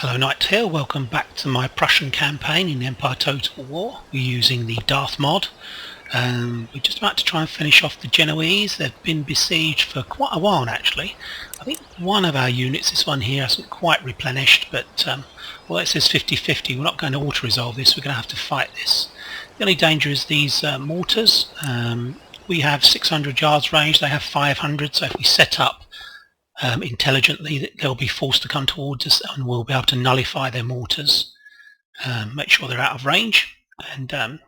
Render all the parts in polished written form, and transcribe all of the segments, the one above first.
Hello Knight here, welcome back to my Prussian campaign in the Empire Total War. We're using the Darthmod. We're just about to try and finish off the Genoese. They've been besieged for quite a while actually. I think one of our units, this one here, hasn't quite replenished, but well, it says 50-50. We're not going to auto-resolve this, we're going to have to fight this. The only danger is these mortars. We have 600 yards range, they have 500, so if we set up intelligently, they'll be forced to come towards us and we'll be able to nullify their mortars, make sure they're out of range, and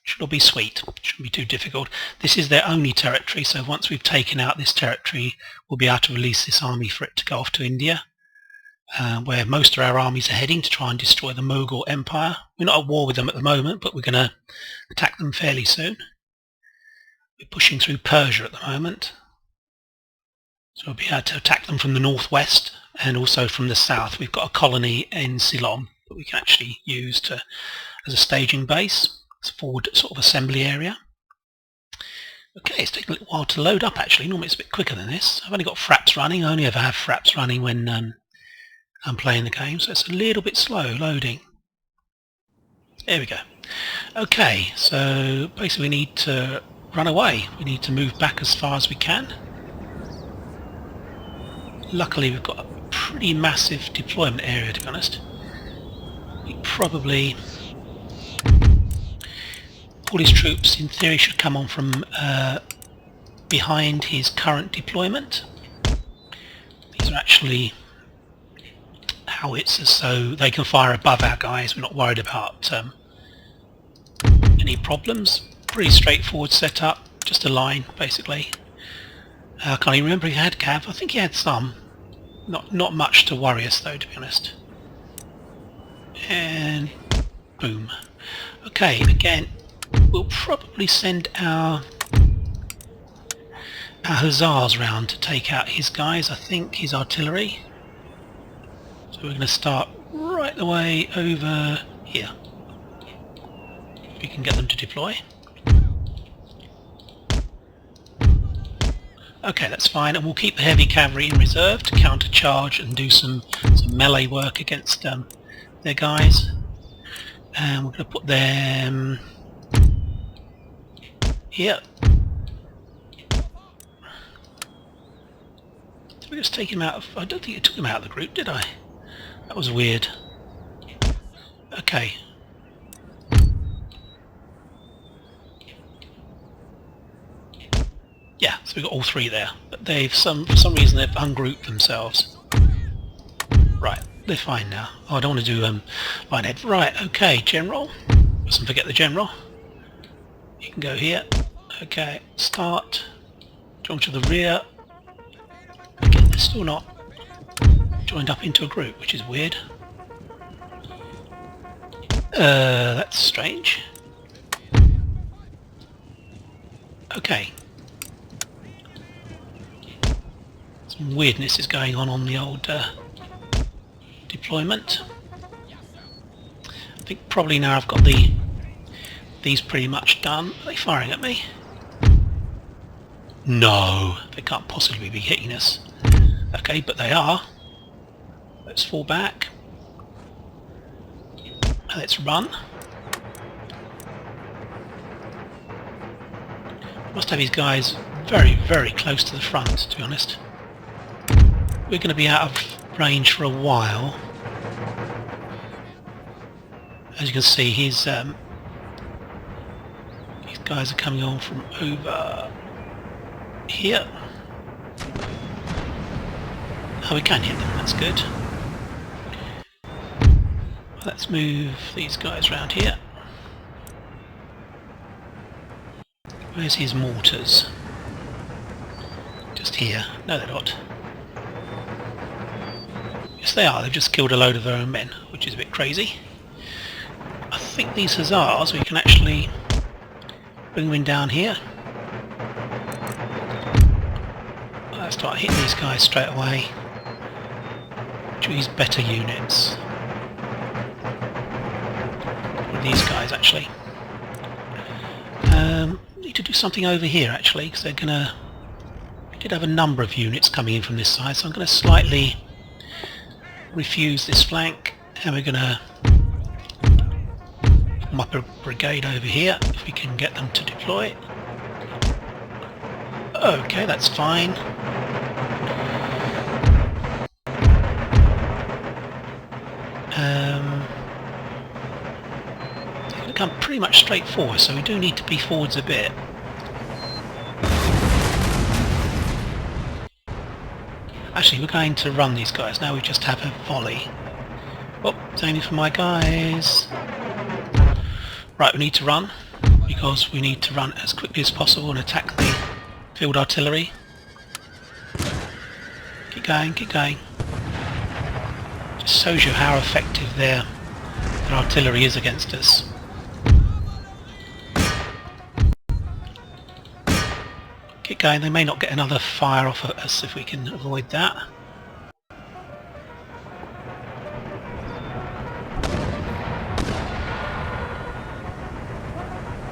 should all be sweet. Shouldn't be too difficult. This is their only territory, so once we've taken out this territory we'll be able to release this army for it to go off to India, where most of our armies are heading to try and destroy the Mughal Empire. We're not at war with them at the moment, but we're going to attack them fairly soon. We're pushing through Persia at the moment. So we'll be able to attack them from the northwest and also from the south. We've got a colony in Ceylon that we can actually use as a staging base. It's a forward sort of assembly area. Okay, it's taking a little while to load up actually. Normally it's a bit quicker than this. I've only got fraps running. I only ever have fraps running when I'm playing the game, so it's a little bit slow loading. There we go. Okay, so basically we need to run away. We need to move back as far as we can. Luckily we've got a pretty massive deployment area, to be honest. We probably... all his troops in theory should come on from behind his current deployment. These are actually howitzers, so they can fire above our guys. We're not worried about any problems. Pretty straightforward setup, just a line basically. I can't even remember if he had cav. I think he had some. Not much to worry us though, to be honest. And boom. Okay, again, we'll probably send our hussars round to take out his guys. I think his artillery. So we're going to start right the way over here. If we can get them to deploy. Okay, that's fine, and we'll keep the heavy cavalry in reserve to counter-charge and do some melee work against their guys. And we're going to put them here. Did we just take him out of... I don't think I took him out of the group, did I? That was weird. Okay. Yeah, so we've got all three there, but they've for some reason they've ungrouped themselves. Right, they're fine now. Oh, I don't want to do line head. Right, okay, general. Mustn't forget the general. You can go here. Okay, start. Join to the rear. Again, they're still not joined up into a group, which is weird. That's strange. Okay. Some weirdness is going on the old deployment. I think probably now I've got these pretty much done. Are they firing at me? No, they can't possibly be hitting us. Okay, but they are. Let's fall back. And let's run. Must have these guys very, very close to the front, to be honest. We're going to be out of range for a while. As you can see, these guys are coming on from over here. Oh, we can hit them, that's good. Let's move these guys around here. Where's his mortars? Just here. No, they're not. Yes, they are. They've just killed a load of their own men, which is a bit crazy. I think these hussars, we can actually bring them in down here. Let's start hitting these guys straight away. Choose better units. Or these guys, actually. Need to do something over here, actually, because they're gonna... We did have a number of units coming in from this side, so I'm going to slightly refuse this flank, and we're going to form up a brigade over here if we can get them to deploy. Okay, that's fine. It's going to come pretty much straight forward, so we do need to be forwards a bit. Actually, we're going to run these guys. Now we just have a volley. Oh, it's aiming for my guys. Right, we need to run, because we need to run as quickly as possible and attack the field artillery. Keep going, keep going. Just shows you how effective their artillery is against us. Keep going, they may not get another fire off at us if we can avoid that.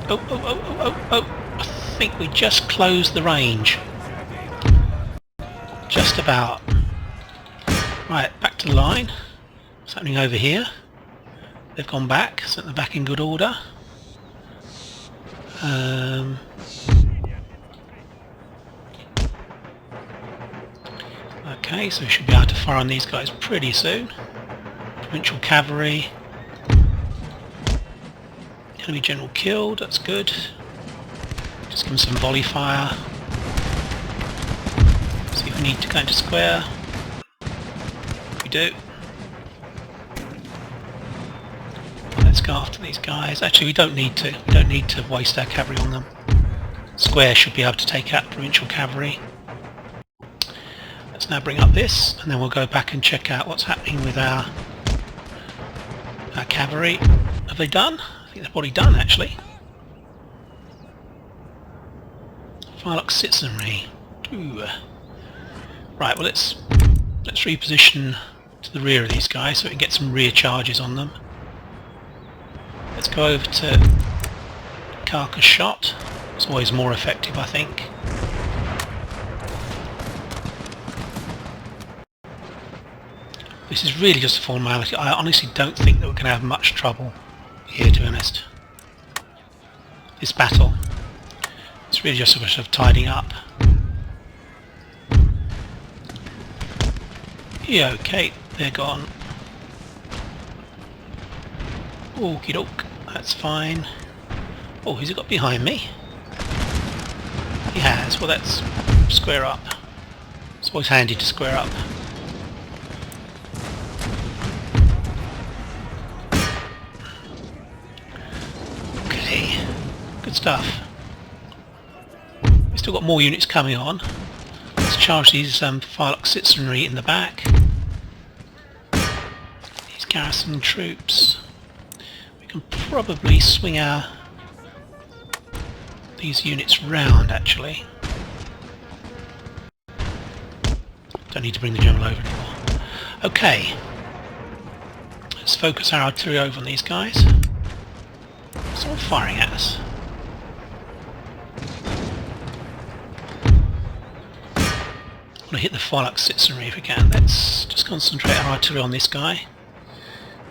Oh, I think we just closed the range. Just about. Right, back to the line. What's happening over here? They've gone back, so they're back in good order. Okay, so we should be able to fire on these guys pretty soon. Provincial cavalry. Enemy general killed, that's good. Just give them some volley fire. See if we need to go into square. We do. Let's go after these guys. Actually, we don't need to. We don't need to waste our cavalry on them. Square should be able to take out provincial cavalry. Let's now bring up this, and then we'll go back and check out what's happening with our cavalry. Have they done? I think they've probably done, actually. Firelock citizenry. Ooh. Right, well let's reposition to the rear of these guys so we can get some rear charges on them. Let's go over to carcass shot. It's always more effective, I think. This is really just a formality. I honestly don't think that we're going to have much trouble here, to be honest. This battle. It's really just a question of tidying up. Yeah, okay, they're gone. Okie doke, that's fine. Oh, who's he got behind me? He has. Well, let's square up. It's always handy to square up. Okay, good stuff. We've still got more units coming on. Let's charge these Firelock citizenry in the back. These garrison troops. We can probably swing these units round, actually. Don't need to bring the general over anymore. Okay. Let's focus our artillery over on these guys. Someone firing at us. I want to hit the Firelock citizenry if we can. Let's just concentrate our artillery on this guy.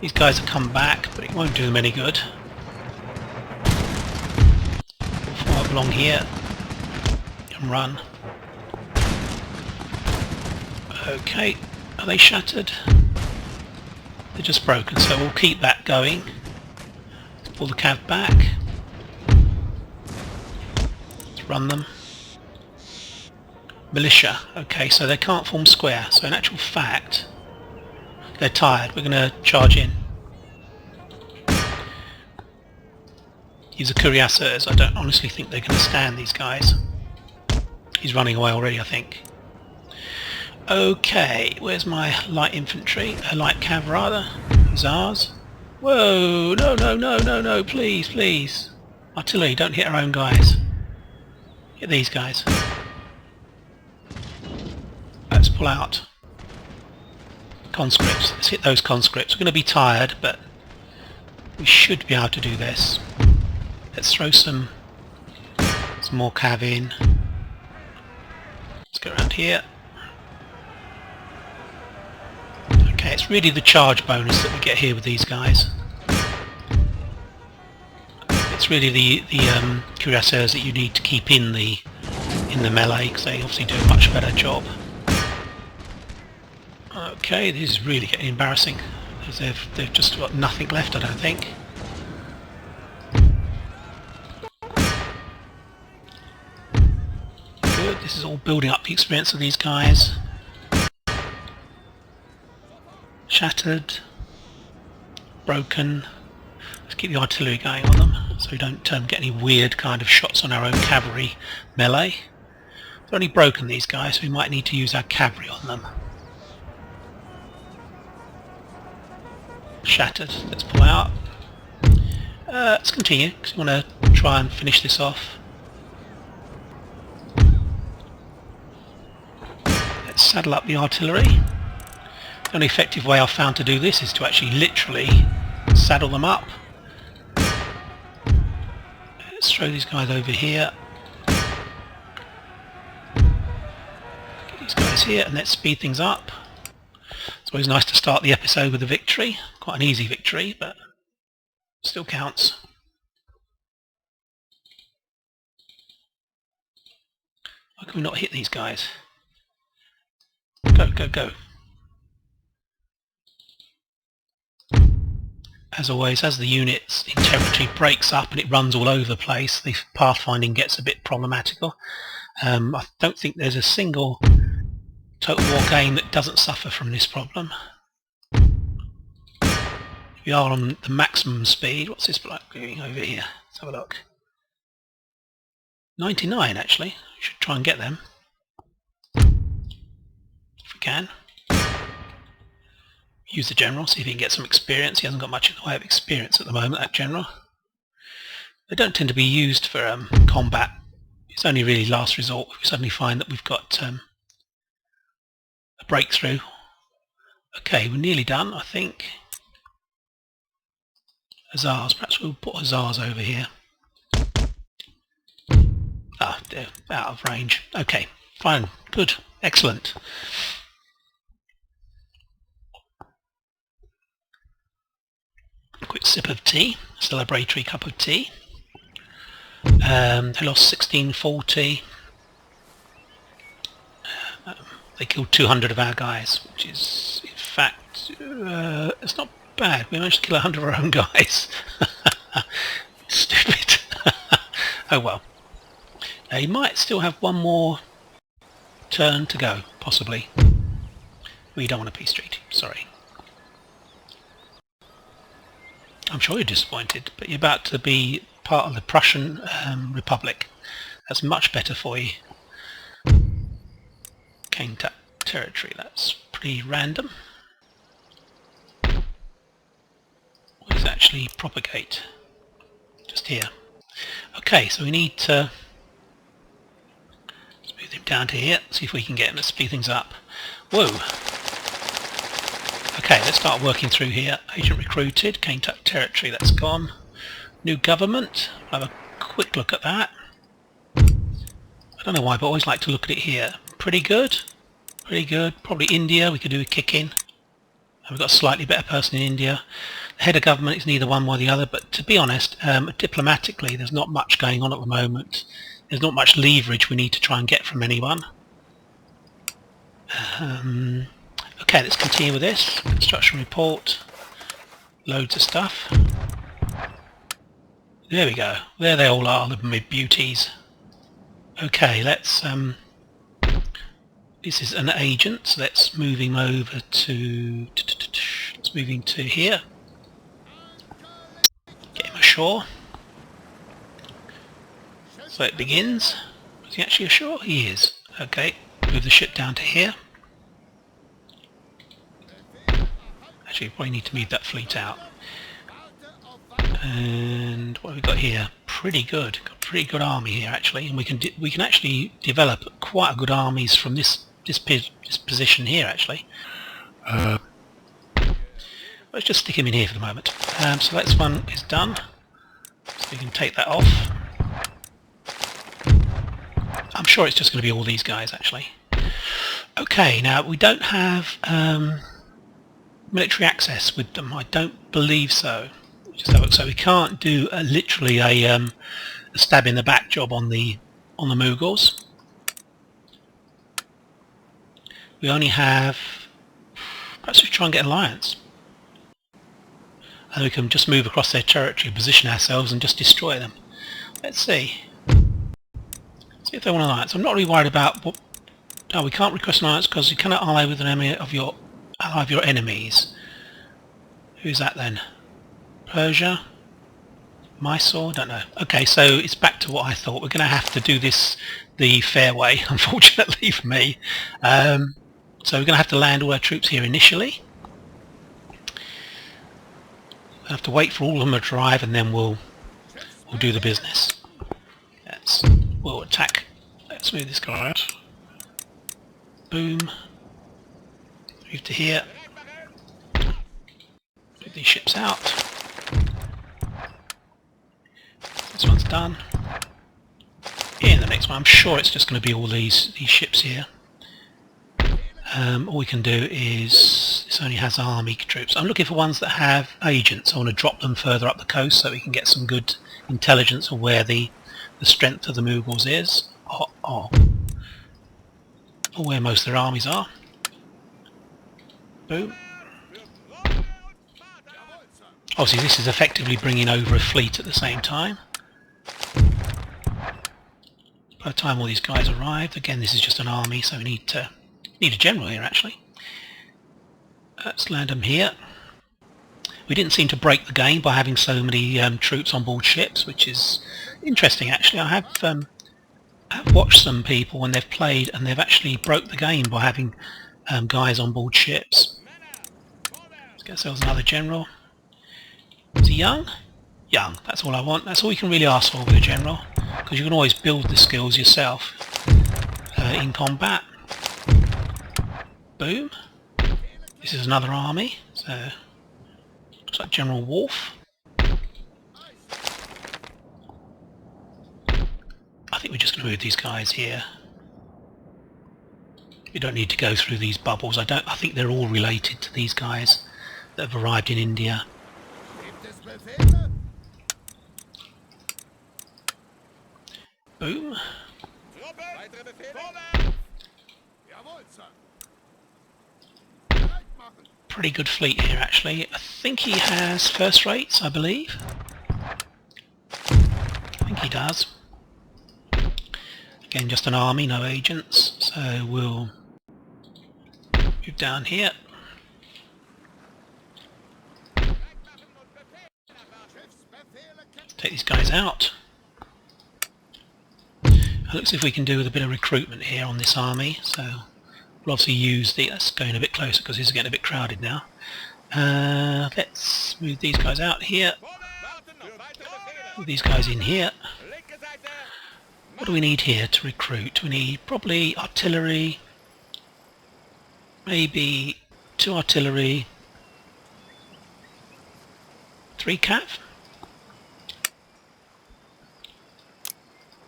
These guys have come back, but it won't do them any good. Form up along here and run. Okay, are they shattered? They're just broken, so we'll keep that going. Let's pull the cav back. Let's run them. Militia. Okay, so they can't form square, so in actual fact they're tired. We're going to charge in. Use the cuirassiers. I don't honestly think they're going to stand, these guys. He's running away already, I think. Okay, where's my light infantry? Light cav rather. Hussars. Whoa, no, please, please. Artillery, don't hit our own guys. Hit these guys. Let's pull out. Conscripts. Let's hit those conscripts. We're going to be tired, but we should be able to do this. Let's throw some more cav in. Let's go around here. Okay, Yeah, it's really the charge bonus that we get here with these guys. It's really the cuirassiers that you need to keep in the melee, because they obviously do a much better job. Okay, this is really getting embarrassing, because they've just got nothing left, I don't think. Good, this is all building up the experience of these guys. Shattered, broken. Let's keep the artillery going on them, so we don't get any weird kind of shots on our own cavalry melee. They're only broken, these guys, so we might need to use our cavalry on them. Shattered, let's pull out. Let's continue, because we want to try and finish this off. Let's saddle up the artillery. The only effective way I've found to do this is to actually literally saddle them up. Let's throw these guys over here. Get these guys here, and let's speed things up. It's always nice to start the episode with a victory. Quite an easy victory, but still counts. Why can we not hit these guys? Go, go, go. As always, as the units in territory breaks up and it runs all over the place, the pathfinding gets a bit problematical. I don't think there's a single Total War game that doesn't suffer from this problem. We are on the maximum speed. What's this bloke doing over here? Let's have a look. 99 actually. We should try and get them. If we can. Use the general, see if he can get some experience. He hasn't got much in the way of experience at the moment, that general. They don't tend to be used for combat. It's only really last resort. We suddenly find that we've got a breakthrough. Okay, we're nearly done, I think. Hussars, perhaps we'll put Hussars over here. Ah, they're out of range. Okay, fine, good, excellent. Quick sip of tea, celebratory cup of tea. They lost 1640. They killed 200 of our guys, which is, in fact, it's not bad. We managed to kill 100 of our own guys. Stupid. Oh well. He might still have one more turn to go, possibly. We don't want a peace treaty, sorry. I'm sure you're disappointed, but you're about to be part of the Prussian Republic. That's much better for you. Kaintak territory, that's pretty random. What does actually propagate? Just here. Okay, so we need to smooth him down to here, see if we can get him to speed things up. Whoa! Okay, let's start working through here. Agent recruited, Kaintak territory, that's gone. New government, I'll have a quick look at that. I don't know why, but I always like to look at it here. Pretty good, pretty good. Probably India, we could do a kick in. We've got a slightly better person in India. The head of government is neither one nor the other, but to be honest, diplomatically there's not much going on at the moment. There's not much leverage we need to try and get from anyone. Okay, let's continue with this. Construction report. Loads of stuff. There we go. There they all are, the mid-beauties. Okay, let's... this is an agent, so let's move him over to... Let's move him to here. Get him ashore. So it begins. Is he actually ashore? He is. Okay, move the ship down to here. Actually, probably need to move that fleet out. And what have we got here? Pretty good. Got a pretty good army here actually, and we can actually develop quite a good armies from this position here actually. Let's just stick him in here for the moment. So that one is done. So we can take that off. I'm sure it's just going to be all these guys actually. Okay, now we don't have military access with them? I don't believe so. Just have a look. So we can't do literally a stab in the back job on the Mughals. We only have. Perhaps we try and get alliance, and we can just move across their territory, position ourselves, and just destroy them. Let's see. See if they want an alliance. I'm not really worried about. No, we can't request an alliance because you cannot ally with an enemy of your enemies. Who's that then? Prussia? Mysore? Don't know. Okay, so it's back to what I thought. We're going to have to do this the fair way, unfortunately for me. So we're going to have to land all our troops here initially. We'll have to wait for all of them to arrive, and then we'll do the business. We'll attack. Let's move this guy out. Boom. Move to here. Put these ships out. This one's done. In the next one, I'm sure it's just going to be all these ships here. All we can do is, this only has army troops. I'm looking for ones that have agents. I want to drop them further up the coast so we can get some good intelligence of where the strength of the Mughals is, or where most of their armies are. Boom. Obviously this is effectively bringing over a fleet at the same time. By the time all these guys arrived, again this is just an army, so we need a general here actually. Let's land them here. We didn't seem to break the game by having so many troops on board ships, which is interesting actually. I have watched some people when they've played and they've actually broke the game by having guys on board ships. Let's get ourselves another general. Is he young? Young, that's all I want. That's all you can really ask for with a general, because you can always build the skills yourself in combat. Boom. This is another army, so looks like General Wolf. I think we're just going to move these guys here. We don't need to go through these bubbles. I think they're all related to these guys that have arrived in India. Boom. Pretty good fleet here actually. I think he has first rates, I believe. I think he does. Again, just an army, no agents, so we'll move down here. Take these guys out. Let's see if we can do with a bit of recruitment here on this army. So we'll obviously use the... That's going a bit closer because this is getting a bit crowded now. Let's move these guys out here. Move these guys in here. What do we need here to recruit? We need probably artillery, maybe 2 artillery, 3 cav.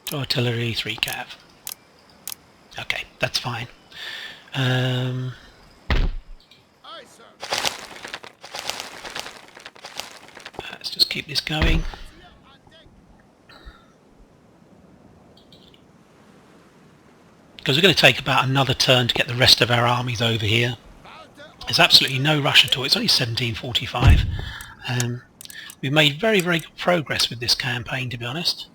2 artillery, 3 cav. Okay, that's fine. Let's just keep this going. Because we're going to take about another turn to get the rest of our armies over here. There's absolutely no rush at all. It's only 1745. We've made very, very good progress with this campaign, to be honest.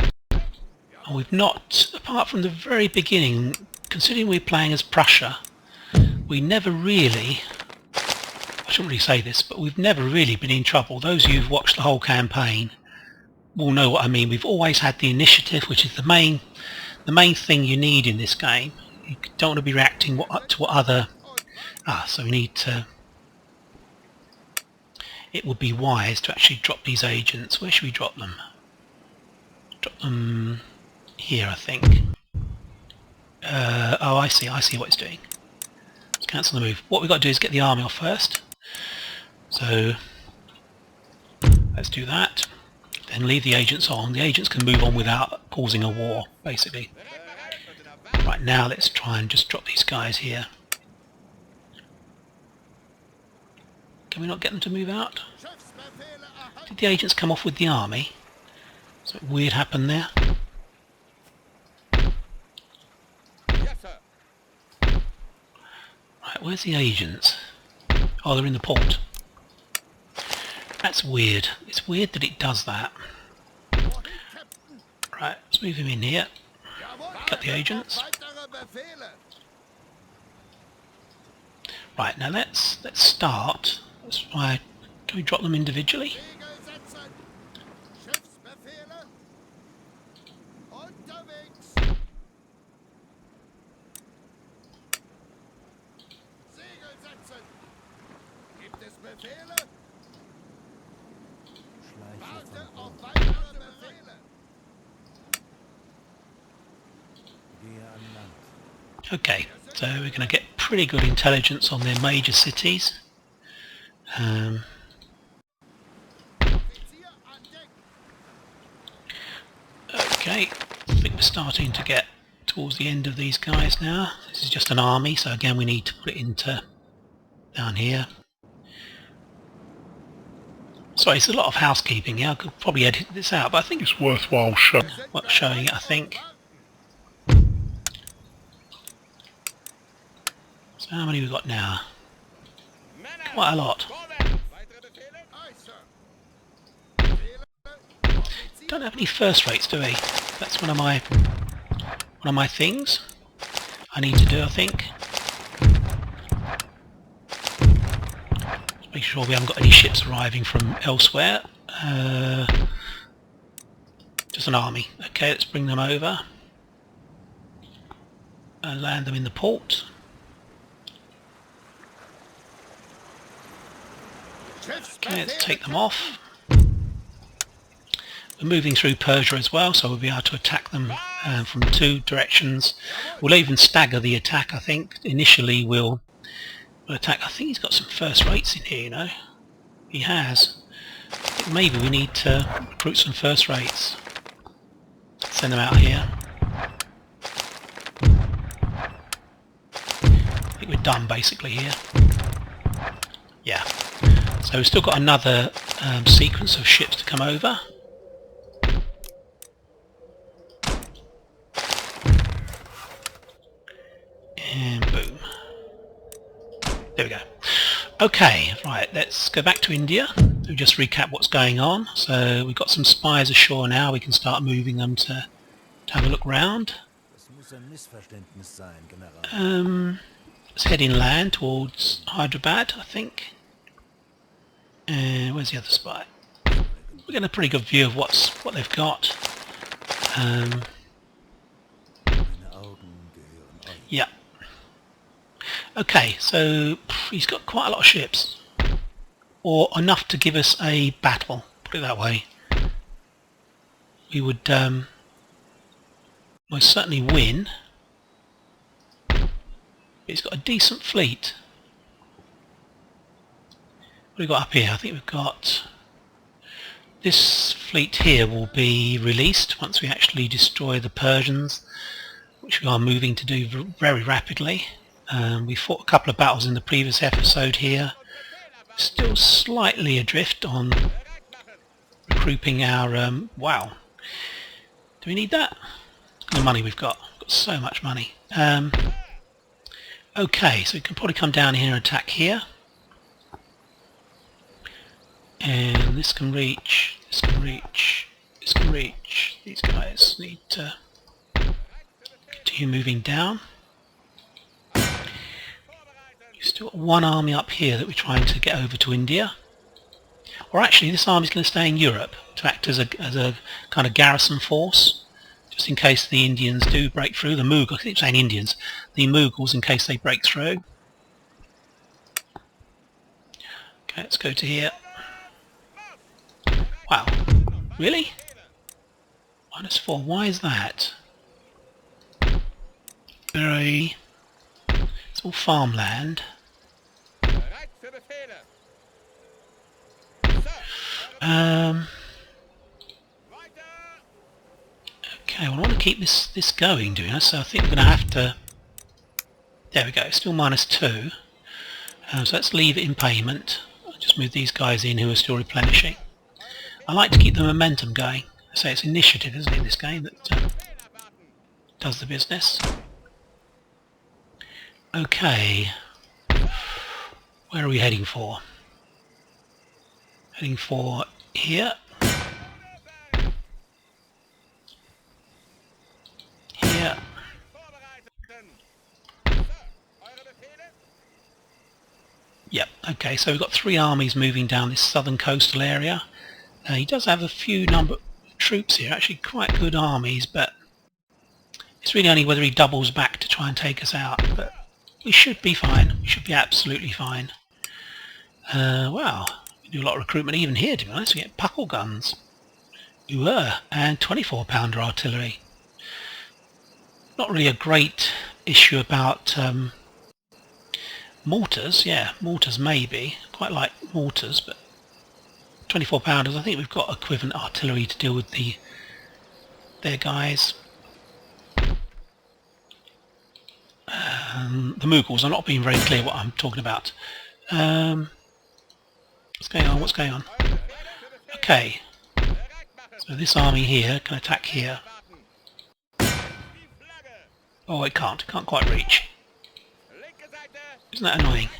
And we've not, apart from the very beginning, considering we're playing as Prussia, we never really, I shouldn't really say this, but we've never really been in trouble. Those of you who've watched the whole campaign will know what I mean. We've always had the initiative, which is the main thing you need in this game. You don't want to be reacting to what other... so we need to... It would be wise to actually drop these agents. Where should we drop them? Drop them here, I think. Oh, I see what it's doing. Let's cancel the move. What we've got to do is get the army off first. So, let's do that. Then leave the agents on. The agents can move on without causing a war, basically. Right, now let's try and just drop these guys here. Can we not get them to move out? Did the agents come off with the army? Something weird happened there. Right, where's the agents? Oh, they're in the port. That's weird. It's weird that it does that. Right, let's move him in here. Cut the agents. Right, now let's start. That's why. Can we drop them individually? Okay, so we're going to get pretty good intelligence on their major cities. Okay, I think we're starting to get towards the end of these guys now. This is just an army, so again we need to put it into down here. Sorry, it's a lot of housekeeping here. I could probably edit this out, but I think it's worthwhile showing it, I think. So how many we got now? Quite a lot. Don't have any first rates, do we? That's one of my things I need to do, I think. Just make sure we haven't got any ships arriving from elsewhere. Just an army. Okay, let's bring them over and land them in the port. Okay, let's take them off. We're moving through Persia as well, so we'll be able to attack them from two directions. We'll even stagger the attack, I think. Initially we'll attack. I think he's got some first rates in here, you know. He has. I think maybe we need to recruit some first rates. Send them out here. I think we're done basically here. Yeah. So we've still got another sequence of ships to come over. And boom. There we go. Okay, right, let's go back to India. We'll just recap what's going on. So we've got some spies ashore now. We can start moving them to have a look round. Let's head inland towards Hyderabad, I think. Where's the other spy? We're getting a pretty good view of what they've got. Yeah. Okay, so he's got quite a lot of ships, or enough to give us a battle. Put it that way. We would most certainly win. But he's got a decent fleet. What have we got up here? I think we've got this fleet here will be released once we actually destroy the Persians, which we are moving to do very rapidly. We fought a couple of battles in the previous episode here. Still slightly adrift on regrouping our wow. Do we need that? The money we've got. We've got so much money. Okay, so we can probably come down here and attack here. And this can reach, this can reach, this can reach. These guys need to continue moving down. You've still got one army up here that we're trying to get over to India. Or actually this army is going to stay in Europe to act as a kind of garrison force, just in case the Indians do break through. The Mughals, I keep saying Indians, the Mughals in case they break through. Okay, let's go to here. Wow, really? -4, why is that? Very... It's all farmland. Okay, well, I want to keep this going, do I? So I think we're going to have to... There we go, still -2. So let's leave it in payment. Just move these guys in who are still replenishing. I like to keep the momentum going. I say it's initiative, isn't it, in this game that does the business. Okay. Where are we heading for? Heading for here. Here. Yep, okay, so we've got 3 armies moving down this southern coastal area. He does have a few number of troops here, actually quite good armies, but it's really only whether he doubles back to try and take us out. But we should be fine. We should be absolutely fine. Wow, we do a lot of recruitment even here, to be honest. We get puckle guns. And 24-pounder artillery. Not really a great issue about mortars. Yeah, mortars maybe. Quite like mortars, but 24-pounders, I think we've got equivalent artillery to deal with their guys. The Mughals, I'm not being very clear what I'm talking about. What's going on? What's going on? Okay. So this army here can attack here. Oh, it can't. It can't quite reach. Isn't that annoying?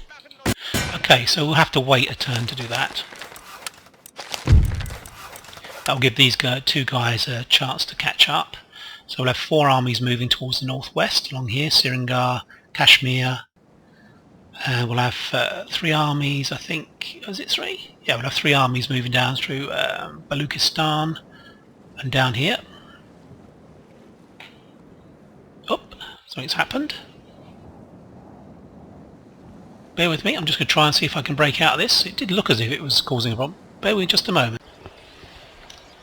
Okay, so we'll have to wait a turn to do that. That'll give these 2 guys a chance to catch up. So we'll have 4 armies moving towards the northwest along here, Srinagar, Kashmir. We'll have 3 armies, I think. Was it 3? Yeah, we'll have 3 armies moving down through Baluchistan and down here. Oh, something's happened. Bear with me, I'm just going to try and see if I can break out of this. It did look as if it was causing a problem. Bear with me just a moment.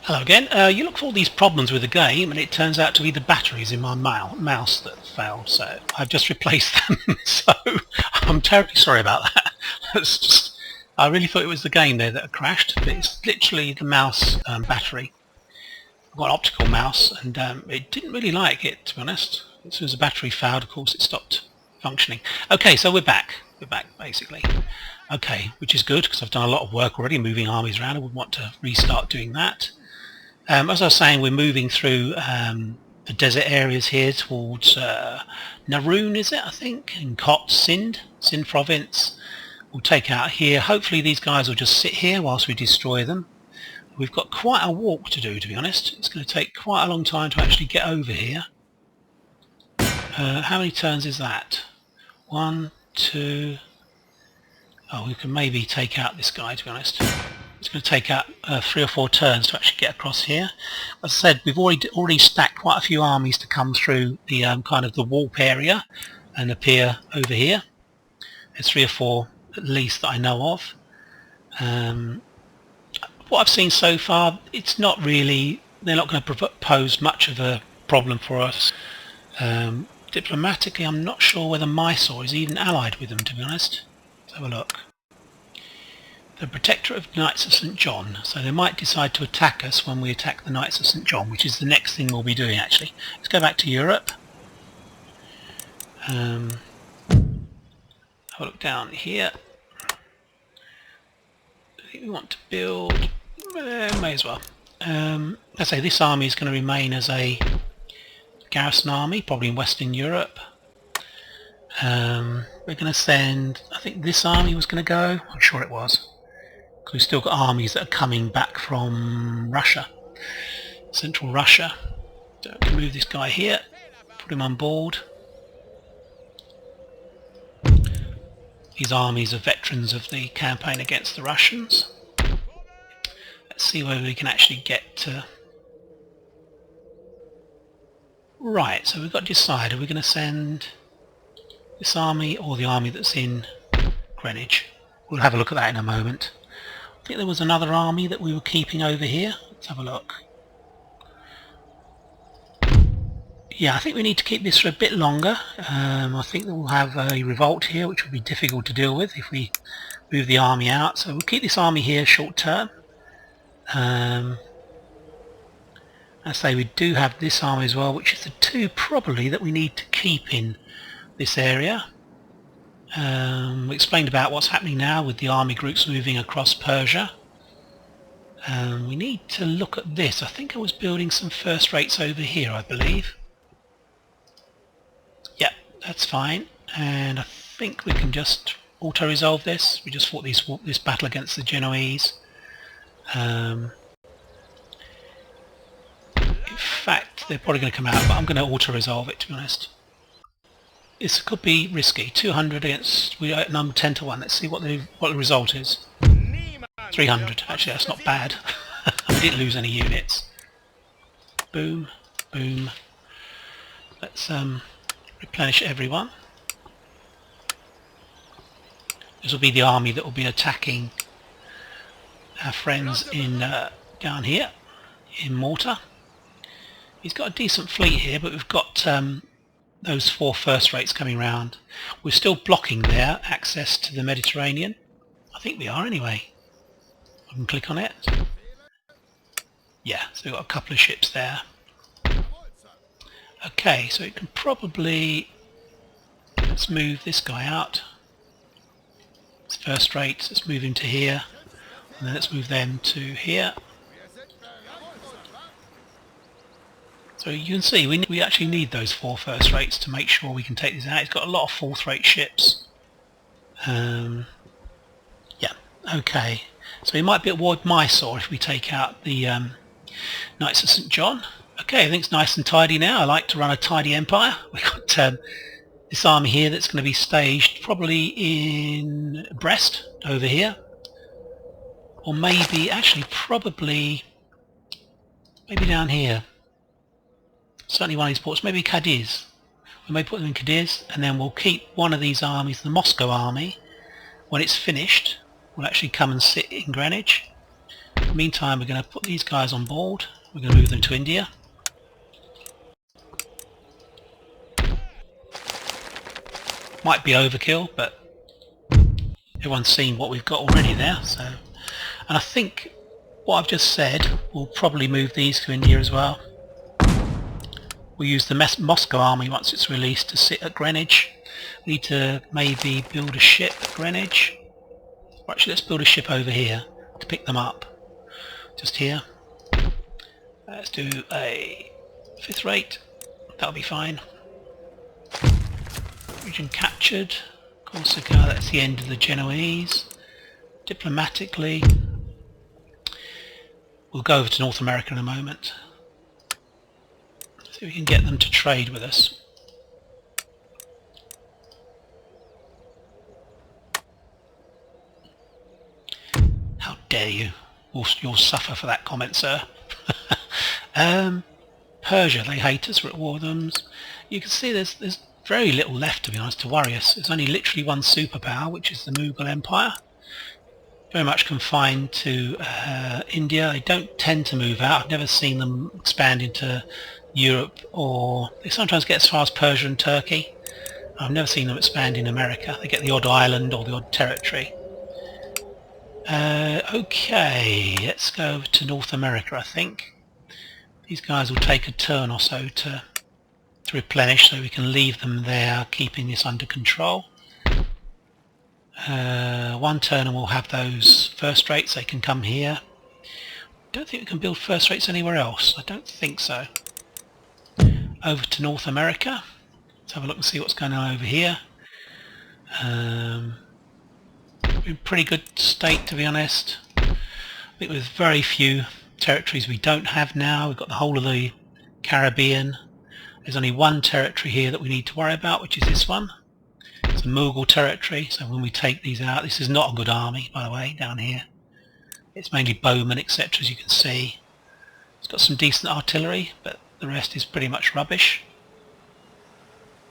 Hello again. You look for all these problems with the game, and it turns out to be the batteries in my mouse that failed, so I've just replaced them. So I'm terribly sorry about that. It's just, I really thought it was the game there that had crashed, but it's literally the mouse battery. I've got an optical mouse, and it didn't really like it, to be honest. As soon as the battery failed, of course, it stopped functioning. Okay, so we're back. We're back, basically. Okay, which is good, because I've done a lot of work already, moving armies around. I would want to restart doing that. As I was saying, we're moving through the desert areas here towards Naroon, is it, I think, in Kot, Sindh province. We'll take out here. Hopefully these guys will just sit here whilst we destroy them. We've got quite a walk to do, to be honest. It's going to take quite a long time to actually get over here. How many turns is that? 1, 2... Oh, we can maybe take out this guy, to be honest. It's going to take out 3 or 4 turns to actually get across here. As I said, we've already stacked quite a few armies to come through the kind of the warp area and appear over here. There's 3 or 4 at least that I know of. What I've seen so far, it's not really, they're not going to pose much of a problem for us. Diplomatically, I'm not sure whether Mysore is even allied with them, to be honest. Let's have a look. The Protector of Knights of St. John, so they might decide to attack us when we attack the Knights of St. John, which is the next thing we'll be doing actually. Let's go back to Europe. Have a look down here. I think we want to build, may as well. Let's say this army is going to remain as a garrison army, probably in Western Europe. We're going to send, I think this army was going to go, I'm sure it was. Because we've still got armies that are coming back from Russia, central Russia. So we can move this guy here, put him on board. These armies are veterans of the campaign against the Russians. Let's see whether we can actually get to... Right, so we've got to decide, are we going to send this army or the army that's in Greenwich? We'll have a look at that in a moment. I think there was another army that we were keeping over here. Let's have a look. Yeah, I think we need to keep this for a bit longer. I think that we'll have a revolt here, which will be difficult to deal with if we move the army out. So we'll keep this army here short term. I say we do have this army as well, which is the 2 probably that we need to keep in this area. We explained about what's happening now with the army groups moving across Persia. We need to look at this. I think I was building some first rates over here, I believe. Yep, that's fine. And I think we can just auto-resolve this. We just fought this battle against the Genoese. In fact, they're probably going to come out, but I'm going to auto-resolve it, to be honest. This could be risky. 200 against, we're at number 10 to 1. Let's see what the result is. 300. Actually, that's not bad. We didn't lose any units. Boom, boom. Let's replenish everyone. This will be the army that will be attacking our friends in down here in Malta. He's got a decent fleet here, but we've got those 4 first rates coming round. We're still blocking their access to the Mediterranean. I think we are anyway. I can click on it. Yeah, so we've got a couple of ships there. Okay, so it can probably... Let's move this guy out. It's first rate, let's move him to here. And then let's move them to here. So you can see we actually need those 4 first rates to make sure we can take this out. It's got a lot of 4th rate ships. Yeah, okay. So we might be at war with Mysore if we take out the Knights of St. John. Okay, I think it's nice and tidy now. I like to run a tidy empire. We've got this army here that's going to be staged probably in Brest over here. Or maybe, actually probably, maybe down here. Certainly one of these ports, maybe Cadiz. We may put them in Cadiz, and then we'll keep one of these armies, the Moscow army. When it's finished, we'll actually come and sit in Greenwich. In the meantime, we're going to put these guys on board. We're going to move them to India. Might be overkill, but everyone's seen what we've got already there. So, and I think what I've just said, we'll probably move these to India as well. We'll use the Moscow army once it's released to sit at Greenwich. We need to maybe build a ship at Greenwich. Or actually, let's build a ship over here to pick them up. Just here. Let's do a 5th rate. That'll be fine. Region captured. Corsica, that's the end of the Genoese. Diplomatically, we'll go over to North America in a moment. See if we can get them to trade with us. How dare you? You'll suffer for that comment, sir. Persia, they hate us, we're at war with them. You can see there's very little left, to be honest, to worry us. There's only literally one superpower, which is the Mughal Empire. Very much confined to India. They don't tend to move out. I've never seen them expand into Europe, or they sometimes get as far as Persia and Turkey. I've never seen them expand in America. They get the odd island or the odd territory. Okay, let's go over to North America, I think. These guys will take a turn or so to replenish, so we can leave them there, keeping this under control. One turn and we'll have those first rates. They can come here. Don't think we can build first rates anywhere else. I don't think so. Over to North America. Let's have a look and see what's going on over here. In pretty good state, to be honest. I think with very few territories we don't have now. We've got the whole of the Caribbean. There's only one territory here that we need to worry about, which is this one. It's a Mughal territory, so when we take these out, this is not a good army, by the way, down here. It's mainly bowmen, etc., as you can see. It's got some decent artillery, but the rest is pretty much rubbish.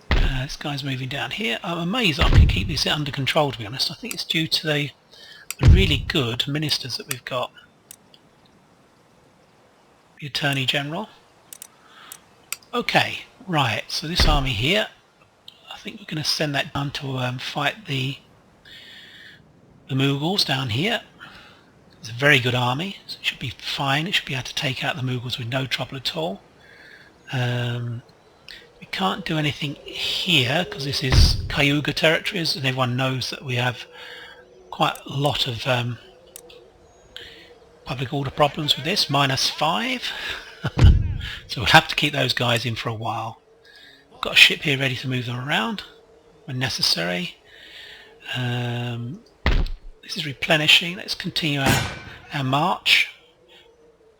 This guy's moving down here. I'm amazed I can keep this under control, to be honest. I think it's due to the really good ministers that we've got. The Attorney General. Okay, right, so this army here, I think we're going to send that down to fight the Mughals down here. It's a very good army, so it should be fine. It should be able to take out the Mughals with no trouble at all. We can't do anything here because this is Cayuga territories, and everyone knows that we have quite a lot of public order problems with this. -5. So we'll have to keep those guys in for a while. Got a ship here ready to move them around when necessary. This is replenishing. Let's continue our march.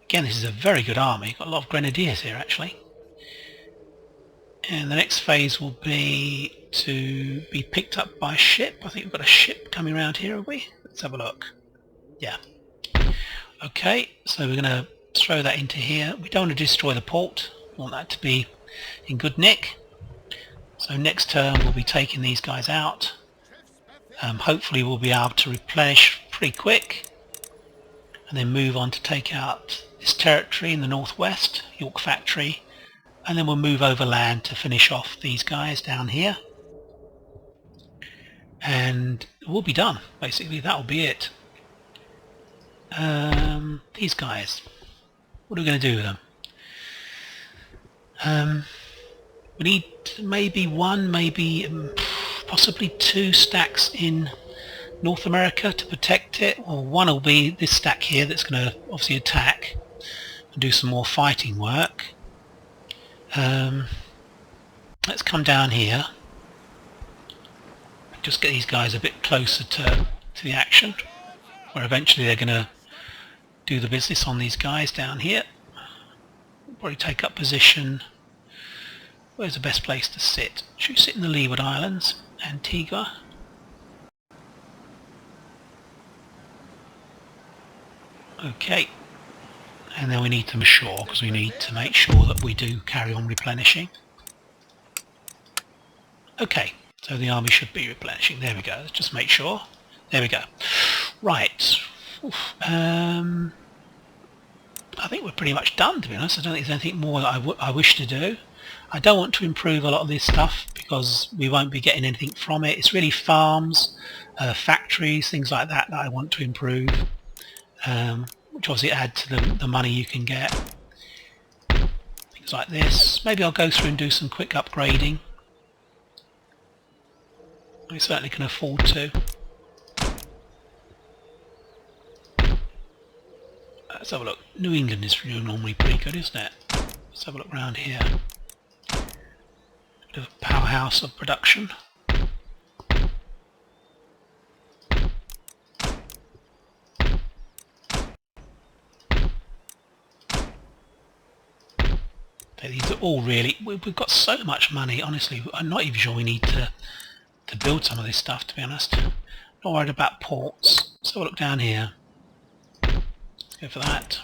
Again, this is a very good army. Got a lot of grenadiers here actually. And the next phase will be to be picked up by a ship. I think we've got a ship coming around here, have we? Let's have a look. Yeah. Okay, so we're going to throw that into here. We don't want to destroy the port. We want that to be in good nick. So next turn we'll be taking these guys out. Hopefully we'll be able to replenish pretty quick and then move on to take out this territory in the northwest, York Factory, and then we'll move overland to finish off these guys down here, and we'll be done. Basically that'll be it. These guys, what are we going to do with them? We need maybe one, maybe possibly 2 stacks in North America to protect it, or one will be this stack here that's going to obviously attack and do some more fighting work. Let's come down here, just get these guys a bit closer to the action, where eventually they're going to do the business on these guys down here. We'll probably take up position. Where's the best place to sit? Should we sit in the Leeward Islands? Antigua? Okay. And then we need to Mysore, because we need to make sure that we do carry on replenishing. Okay, so the army should be replenishing. There we go. Let's just make sure. There we go. Right. I think we're pretty much done, to be honest. I don't think there's anything more that I wish to do. I don't want to improve a lot of this stuff because we won't be getting anything from it. It's really farms, factories, things like that I want to improve, which obviously add to the money you can get. Things like this. Maybe I'll go through and do some quick upgrading. I certainly can afford to. Let's have a look. New England is normally pretty good, isn't it? Let's have a look around here. Bit of a powerhouse of production. These are all really... We've got so much money, honestly. I'm not even sure we need to build some of this stuff, to be honest. Not worried about ports. Let's have a look down here. Let's go for that.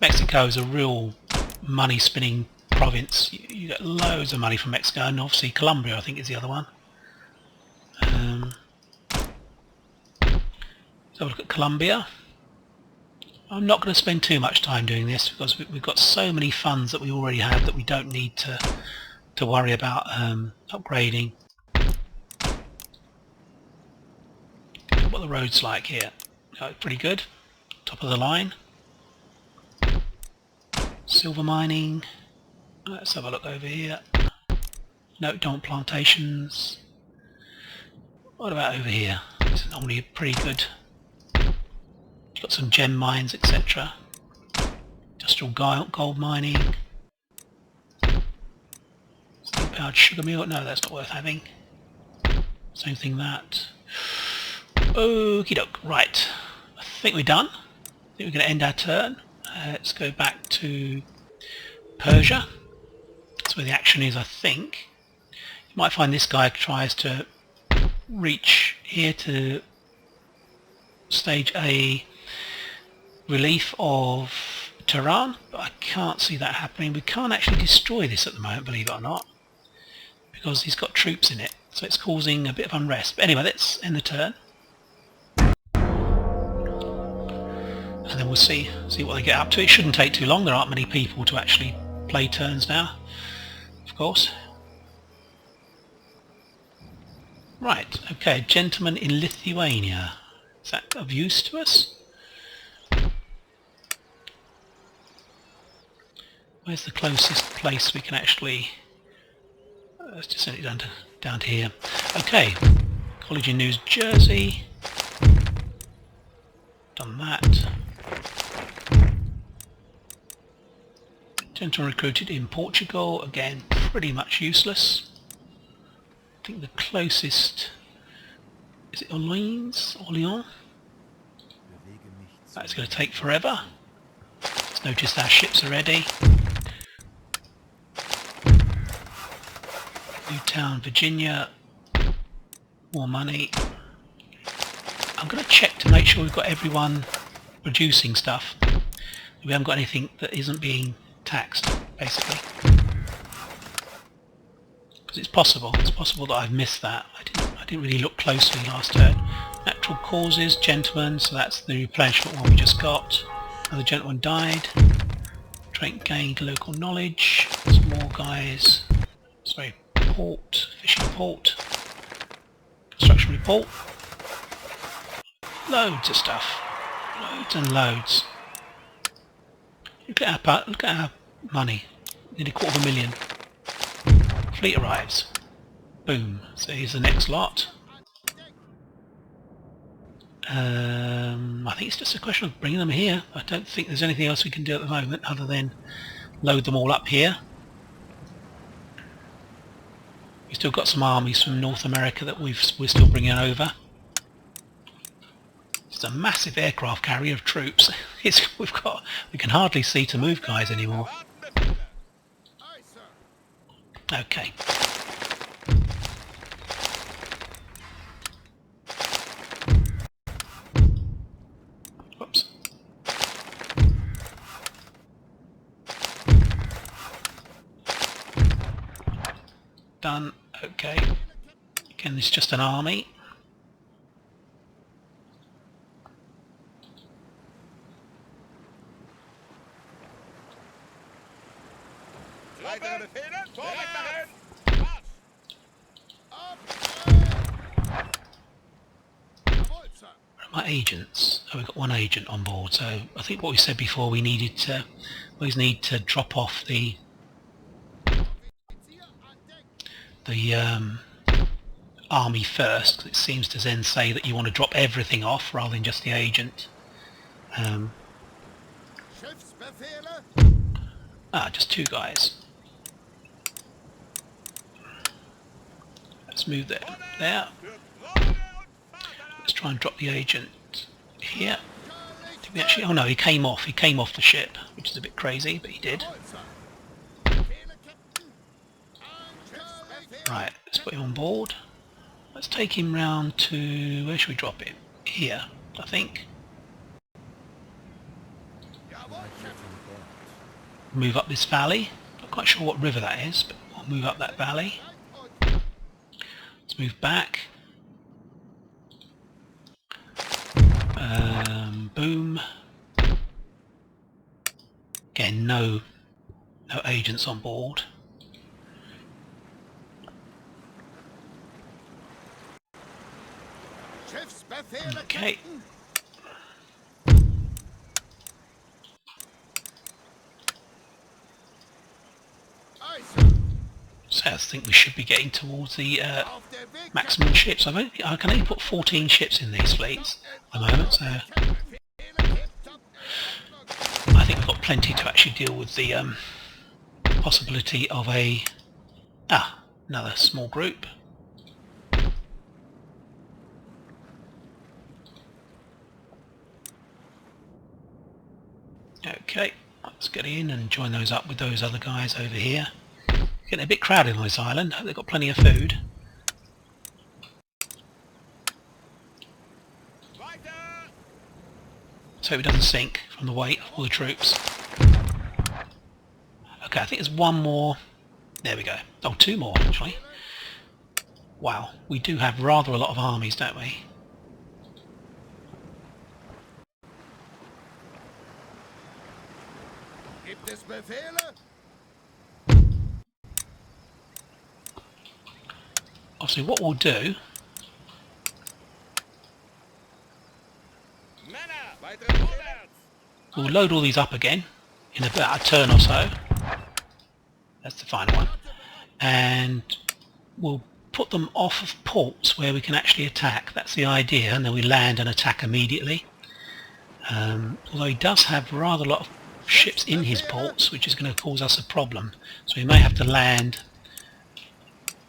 Mexico is a real money-spinning province. You get loads of money from Mexico, and obviously Colombia, I think, is the other one. Let's have a look at Colombia. I'm not going to spend too much time doing this because we've got so many funds that we already have that we don't need to worry about upgrading. What the road's like here. Oh, pretty good. Top of the line. Silver mining. Let's have a look over here. No, don't plantations. What about over here? This is normally pretty good. Got some gem mines, etc. Industrial gold mining. Steam powered sugar mill. No, that's not worth having. Same thing that. Okie doke. Right. I think we're done. I think we're going to end our turn. Let's go back to Persia. That's where the action is, I think. You might find this guy tries to reach here to stage a relief of Tehran, but I can't see that happening. We can't actually destroy this at the moment, believe it or not, because he's got troops in it, so it's causing a bit of unrest. But anyway, let's end the turn. And then we'll see what they get up to. It shouldn't take too long. There aren't many people to actually play turns now, of course. Right, okay, gentleman in Lithuania. Is that of use to us? Where's the closest place we can actually Let's just send it down to here. Okay, college in New Jersey. Done that. Gentleman recruited in Portugal. Again, pretty much useless. I think the closest is it Orleans? Orleans? That's going to take forever. Just noticed our ships are ready. Newtown, Virginia. More money. I'm going to check to make sure we've got everyone producing stuff. We haven't got anything that isn't being taxed, basically. Because it's possible that I've missed that. I didn't really look closely last turn. Natural causes, gentlemen, so that's the replenishment one we just got. Another gentleman died. Trait gained local knowledge. Some more guys. Sorry, port, fishing port. Construction report. Loads of stuff. Loads and loads. Look at our money. Nearly $250,000. Fleet arrives. Boom. So here's the next lot. I think it's just a question of bringing them here. I don't think there's anything else we can do at the moment other than load them all up here. We've still got some armies from North America that we're still bringing over. It's a massive aircraft carrier of troops. We can hardly see to move guys anymore. Okay. Whoops. Done. Okay. Again, this is just an army. My agents. Oh, we've got one agent on board, so I think what we said before, we always need to drop off the army first, because it seems to then say that you want to drop everything off rather than just the agent. Just two guys. Let's move that there. Let's try and drop the agent here. Did we actually? Oh no, he came off. He came off the ship, which is a bit crazy, but he did. Right, let's put him on board. Let's take him round to... where should we drop him? Here, I think. Move up this valley. Not quite sure what river that is, but we'll move up that valley. Let's move back. Boom. Again, no agents on board. Okay. So I think we should be getting towards the maximum ships. I can only put 14 ships in these fleets at the moment, so I think we've got plenty to actually deal with the possibility of another small group. Okay, let's get in and join those up with those other guys over here. Getting a bit crowded on this island. Hope they've got plenty of food. Let's hope it doesn't sink from the weight of all the troops. Okay, I think there's one more. There we go. Oh, two more actually. Wow, we do have rather a lot of armies, don't we? Obviously what we'll do we'll load all these up again in about a turn or so. That's the final one. And we'll put them off of ports where we can actually attack. That's the idea, and then we land and attack immediately. Although he does have rather a lot of ships in his ports, which is going to cause us a problem. So we may have to land,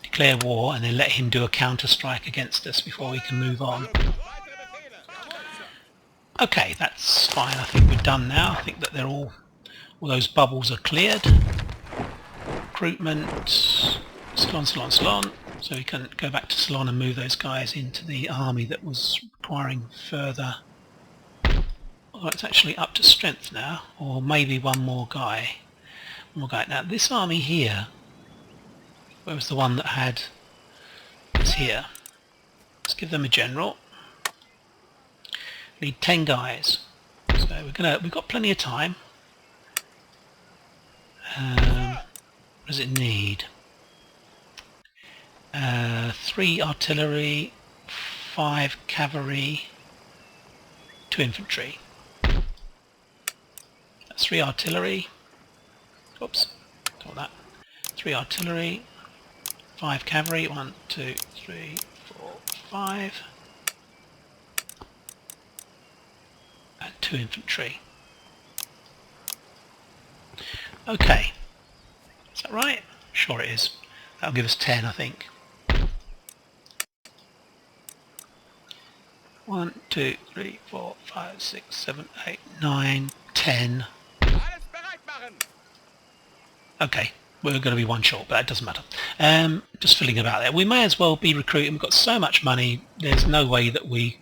declare war, and then let him do a counter-strike against us before we can move on. Okay, that's fine. I think we're done now. I think that they're all those bubbles are cleared. Recruitment, Ceylon. So we can go back to Ceylon and move those guys into the army that was requiring further. Well, it's actually up to strength now, or maybe one more guy. Now this army here, where was the one that had? It's here. Let's give them a general. We need 10 guys. So we've got plenty of time. What does it need? 3 artillery, 5 cavalry, 2 infantry. That's 3 artillery. Oops, got that. 3 artillery, 5 cavalry. 1, 2, 3, 4, 5, and 2 infantry. Okay, is that right? Sure it is. That'll give us 10, I think. 1, 2, 3, 4, 5, 6, 7, 8, 9, 10. Okay, we're going to be one short, but that doesn't matter. Just filling about there. We may as well be recruiting. We've got so much money. There's no way that we're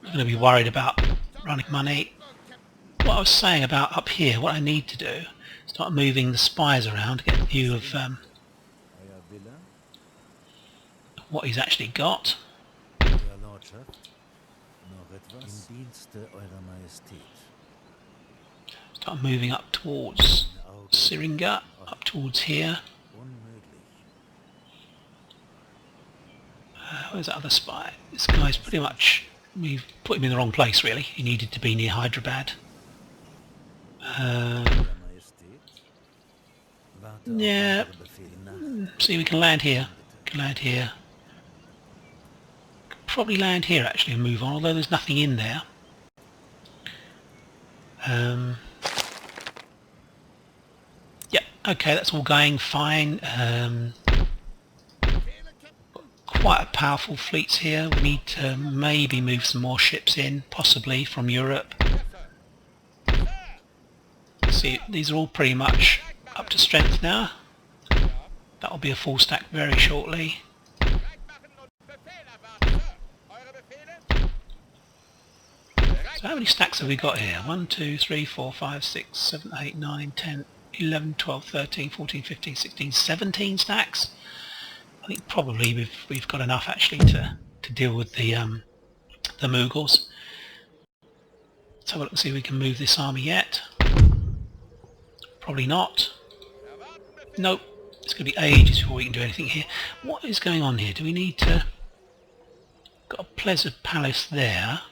going to be worried about running money. What I was saying about up here, what I need to do, start moving the spies around to get a view of what he's actually got. Start moving up towards Syringa, up towards here. Where's that other spy? This guy's pretty much, we've put him in the wrong place really. He needed to be near Hyderabad. Yeah, see, we can land here. Probably land here actually and move on, although there's nothing in there. Yeah, okay, that's all going fine. Quite a powerful fleets here. We need to maybe move some more ships in, possibly from Europe. See, these are all pretty much up to strength now. That'll be a full stack very shortly. So how many stacks have we got here? 1, 2, 3, 4, 5, 6, 7, 8, 9, 10, 11, 12, 13, 14, 15, 16, 17 stacks. I think probably we've got enough actually to deal with the Mughals. Let's have a look and see if we can move this army yet. Probably not. Nope. It's going to be ages before we can do anything here. What is going on here? Do we need to... Got a Pleasure Palace there.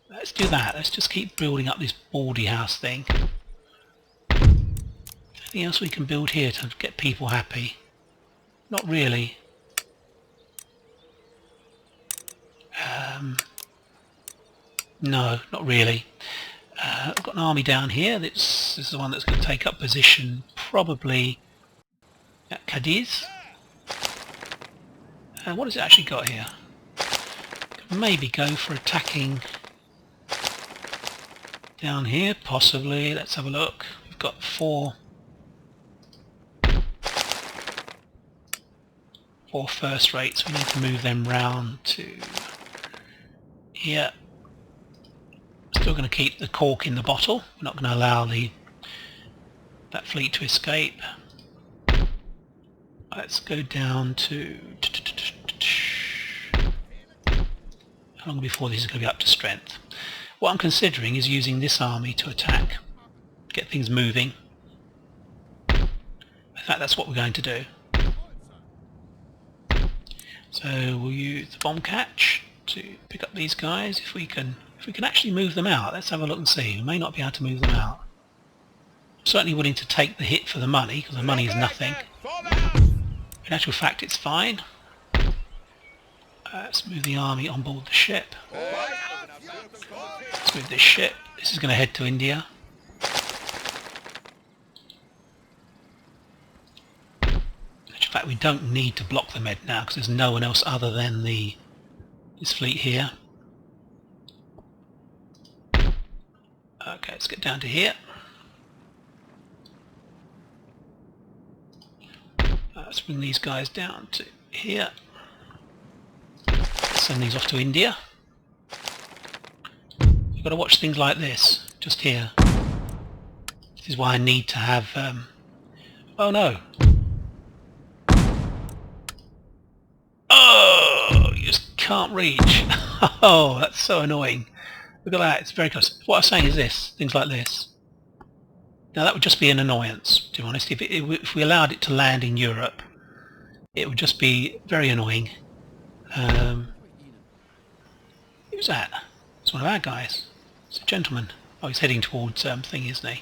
Let's do that. Let's just keep building up this baldy house thing. Anything else we can build here to get people happy? Not really. No, not really. I've got an army down here. This is the one that's going to take up position probably at Cadiz. What has it actually got here? Could maybe go for attacking down here, possibly. Let's have a look. We've got 4 first rates. We need to move them round to here. Still going to keep the cork in the bottle. We're not going to allow that fleet to escape. Let's go down to... How long before this is going to be up to strength? What I'm considering is using this army to attack, get things moving. In fact, that's what we're going to do. So we'll use the bomb catch to pick up these guys. If we can actually move them out, let's have a look and see. We may not be able to move them out. I'm certainly willing to take the hit for the money, because the money is nothing. In actual fact, it's fine. Let's move the army on board the ship. Let's move this ship. This is going to head to India. In fact, we don't need to block the Med now because there's no one else other than this fleet here. Okay, let's get down to here. Let's bring these guys down to here. Send these off to India. You've got to watch things like this, just here. This is why I need to have... oh no! Oh! You just can't reach. Oh, that's so annoying. Look at that, it's very close. What I'm saying is this, things like this. Now that would just be an annoyance, to be honest. If we allowed it to land in Europe, it would just be very annoying. Who's that? It's one of our guys. It's a gentleman. Oh, he's heading towards thing, isn't he?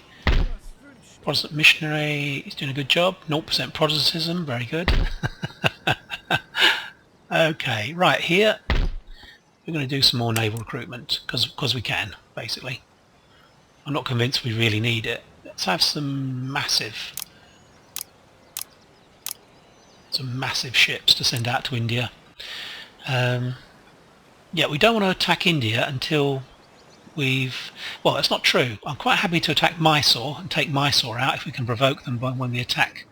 Protestant missionary, he's doing a good job. 0% Protestantism, very good. Okay, right here we're going to do some more naval recruitment because we can, basically. I'm not convinced we really need it. Let's have some massive ships to send out to India. Yeah, we don't want to attack India until we've... Well, that's not true. I'm quite happy to attack Mysore and take Mysore out if we can provoke them when we attack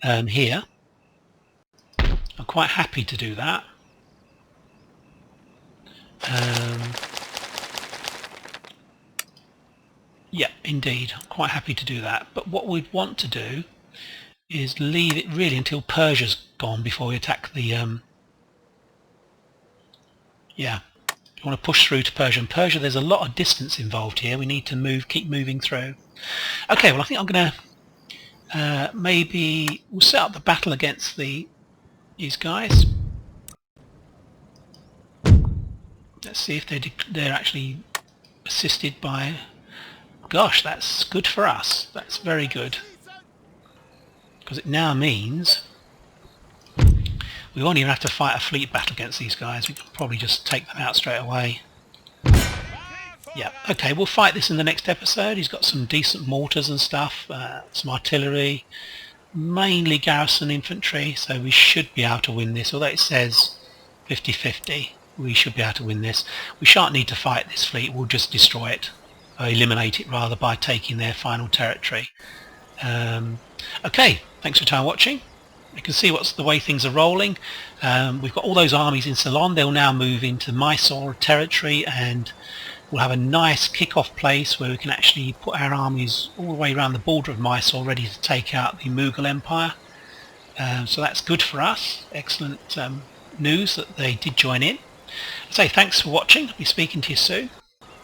here. I'm quite happy to do that. Yeah, indeed. I'm quite happy to do that. But what we'd want to do is leave it really until Persia's gone before we attack the... Yeah, you want to push through to Persia. And Persia, there's a lot of distance involved here. We need to keep moving through. Okay, well I think I'm going to maybe we'll set up the battle against these guys. Let's see if they're actually assisted by... Gosh, that's good for us. That's very good. Because it now means we won't even have to fight a fleet battle against these guys. We can probably just take them out straight away. Yeah, okay, we'll fight this in the next episode. He's got some decent mortars and stuff, some artillery, mainly garrison infantry, so we should be able to win this. Although it says 50-50, we should be able to win this. We shan't need to fight this fleet, we'll just destroy it. Or eliminate it rather by taking their final territory. Okay, thanks for your time watching. You can see what's the way things are rolling. We've got all those armies in Ceylon. They'll now move into Mysore territory, and we'll have a nice kick-off place where we can actually put our armies all the way around the border of Mysore, ready to take out the Mughal Empire. So that's good for us. Excellent news that they did join in. So thanks for watching. I'll be speaking to you soon.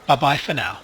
Bye bye for now.